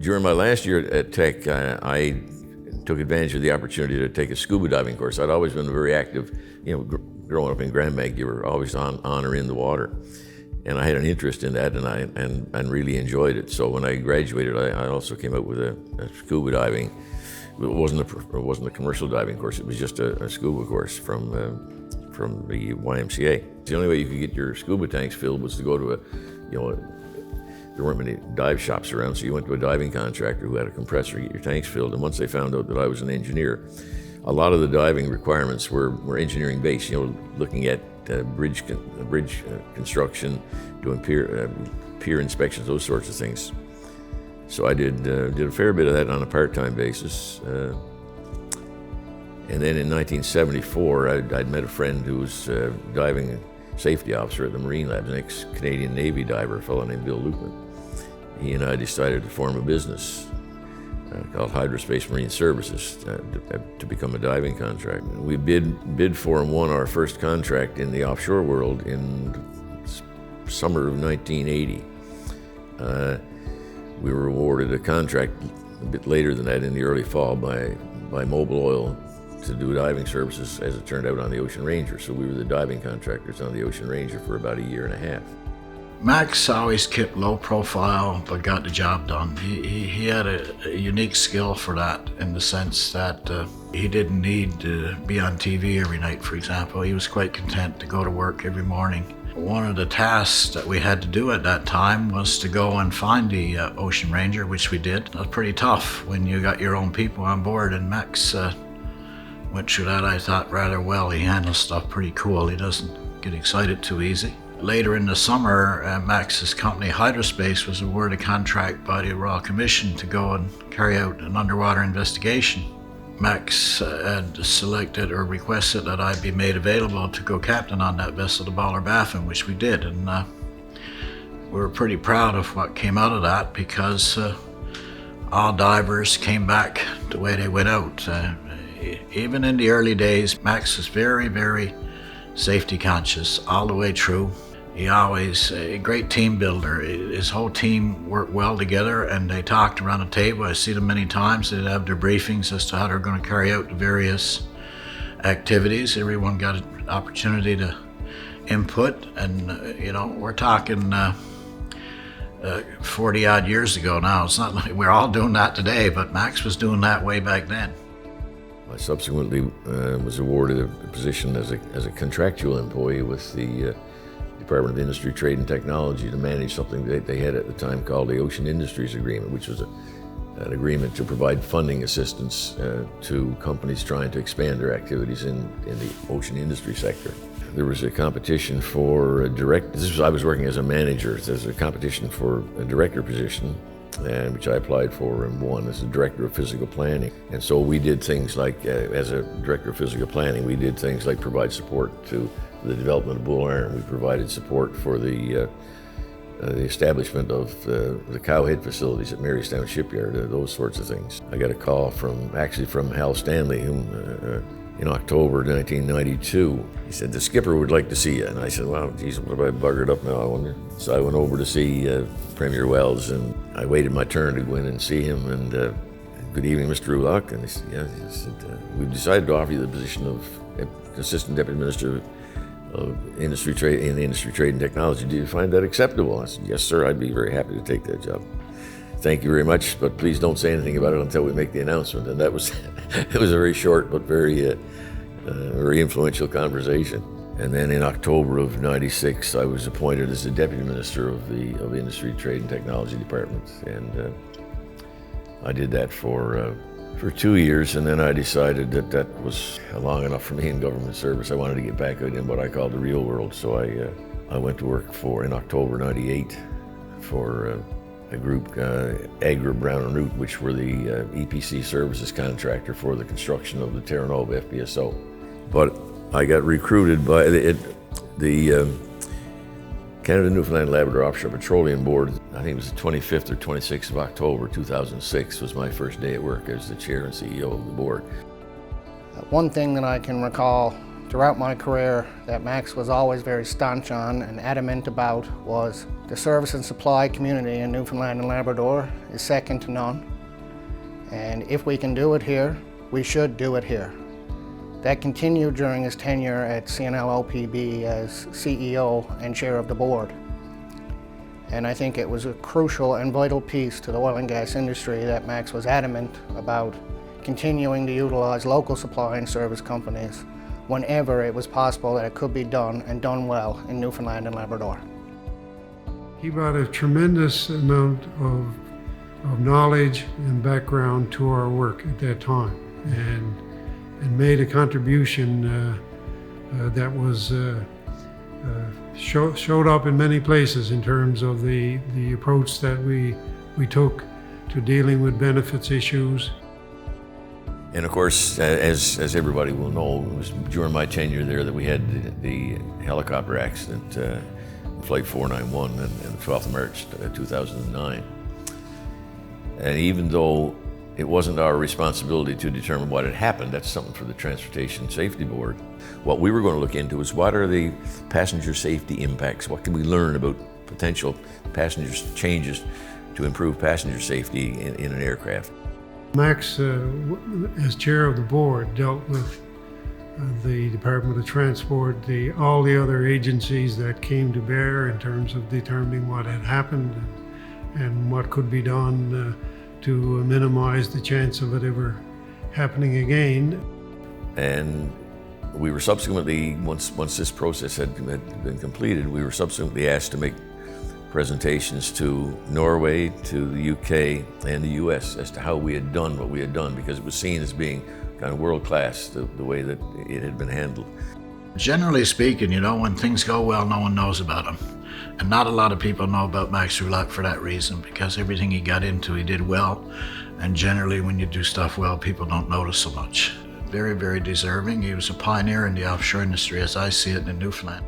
During my last year at Tech, I took advantage of the opportunity to take a scuba diving course. I'd always been very active, growing up in Grand Bank, you were always on or in the water. And I had an interest in that, and really enjoyed it. So when I graduated, I also came up with a scuba diving. It wasn't a commercial diving course. It was just a scuba course from the YMCA. The only way you could get your scuba tanks filled was to go to there weren't many dive shops around, so you went to a diving contractor who had a compressor to get your tanks filled. And once they found out that I was an engineer, a lot of the diving requirements were engineering based. Looking at bridge construction, doing pier inspections, those sorts of things. So I did a fair bit of that on a part-time basis. And then in 1974, I'd met a friend who was diving safety officer at the Marine Labs, an ex-Canadian Navy diver, a fellow named Bill Lukeman. He and I decided to form a business called Hydrospace Marine Services to become a diving contractor. We bid for and won our first contract in the offshore world in summer of 1980. We were awarded a contract a bit later than that, in the early fall, by Mobil Oil to do diving services, as it turned out, on the Ocean Ranger. So we were the diving contractors on the Ocean Ranger for about a year and a half. Max always kept low profile, but got the job done. He had a unique skill for that, in the sense that he didn't need to be on TV every night, for example. He was quite content to go to work every morning. One of the tasks that we had to do at that time was to go and find the Ocean Ranger, which we did. It was pretty tough when you got your own people on board, and Max went through that, I thought, rather well. He handles stuff pretty cool. He doesn't get excited too easy. Later in the summer, Max's company, Hydrospace, was awarded a contract by the Royal Commission to go and carry out an underwater investigation. Max had selected or requested that I be made available to go captain on that vessel, the Baller Baffin, which we did. And we were pretty proud of what came out of that, because all divers came back the way they went out. Even in the early days, Max was very, very safety conscious all the way through. He always, a great team builder. His whole team worked well together, and they talked around the table. I see them many times. They'd have their briefings as to how they're going to carry out the various activities. Everyone got an opportunity to input, and we're talking 40 odd years ago now. It's not like we're all doing that today, but Max was doing that way back then. I subsequently was awarded a position as a contractual employee with the Department of Industry, Trade and Technology to manage something that they had at the time called the Ocean Industries Agreement, which was an agreement to provide funding assistance to companies trying to expand their activities in the ocean industry sector. There was a competition for I was working as a manager. There's a competition for a director position, which I applied for and won as a director of physical planning. And so we did things like, as a director of physical planning, we did things like provide support to the development of bull iron. We provided support for the establishment of the cowhead facilities at Marystown Shipyard, those sorts of things. I got a call from Hal Stanley, whom in October 1992. He said, "The skipper would like to see you." And I said, "Well, geez, what have I buggered up now, I wonder?" So I went over to see Premier Wells, and I waited my turn to go in and see him. And "Good evening, Mr. Rulock." And he said, "Yeah." He said, "We've decided to offer you the position of Assistant Deputy Minister of Industry, Trade and Technology. Do you find that acceptable?" I said, "Yes, sir. I'd be very happy to take that job. Thank you very much, but please don't say anything about it until we make the announcement." And that was, it was a very short but very influential conversation. And then in October of '96, I was appointed as the Deputy Minister of the Industry, Trade and Technology Department. And I did that for 2 years, and then I decided that was long enough for me in government service. I wanted to get back out in what I call the real world. So I went to work in October '98 for a group, Agra, Brown and Root, which were the EPC services contractor for the construction of the Terra Nova FPSO. But I got recruited by the Canada Newfoundland Labrador Offshore Petroleum Board. I think it was the 25th or 26th of October 2006 was my first day at work as the chair and CEO of the board. One thing that I can recall throughout my career that Max was always very staunch on and adamant about was the service and supply community in Newfoundland and Labrador is second to none. And if we can do it here, we should do it here. That continued during his tenure at CNL-OPB as CEO and chair of the board. And I think it was a crucial and vital piece to the oil and gas industry that Max was adamant about continuing to utilize local supply and service companies whenever it was possible that it could be done and done well in Newfoundland and Labrador. He brought a tremendous amount of knowledge and background to our work at that time, and made a contribution that was showed up in many places in terms of the approach that we took to dealing with benefits issues. And of course, as everybody will know, it was during my tenure there that we had the helicopter accident, Flight 491, on the 12th of March 2009. And even though it wasn't our responsibility to determine what had happened, that's something for the Transportation Safety Board. What we were going to look into is what are the passenger safety impacts? What can we learn about potential passenger changes to improve passenger safety in an aircraft? Max, as chair of the board, dealt with the Department of Transport, all the other agencies that came to bear in terms of determining what had happened and what could be done to minimize the chance of it ever happening again. And we were subsequently, once this process had been completed, we were subsequently asked to make presentations to Norway, to the UK, and the US as to how we had done what we had done, because it was seen as being kind of world-class, the way that it had been handled. Generally speaking, you know, when things go well, no one knows about them. And not a lot of people know about Max Rouleau for that reason, because everything he got into, he did well. And generally, when you do stuff well, people don't notice so much. Very, very deserving. He was a pioneer in the offshore industry, as I see it, in Newfoundland.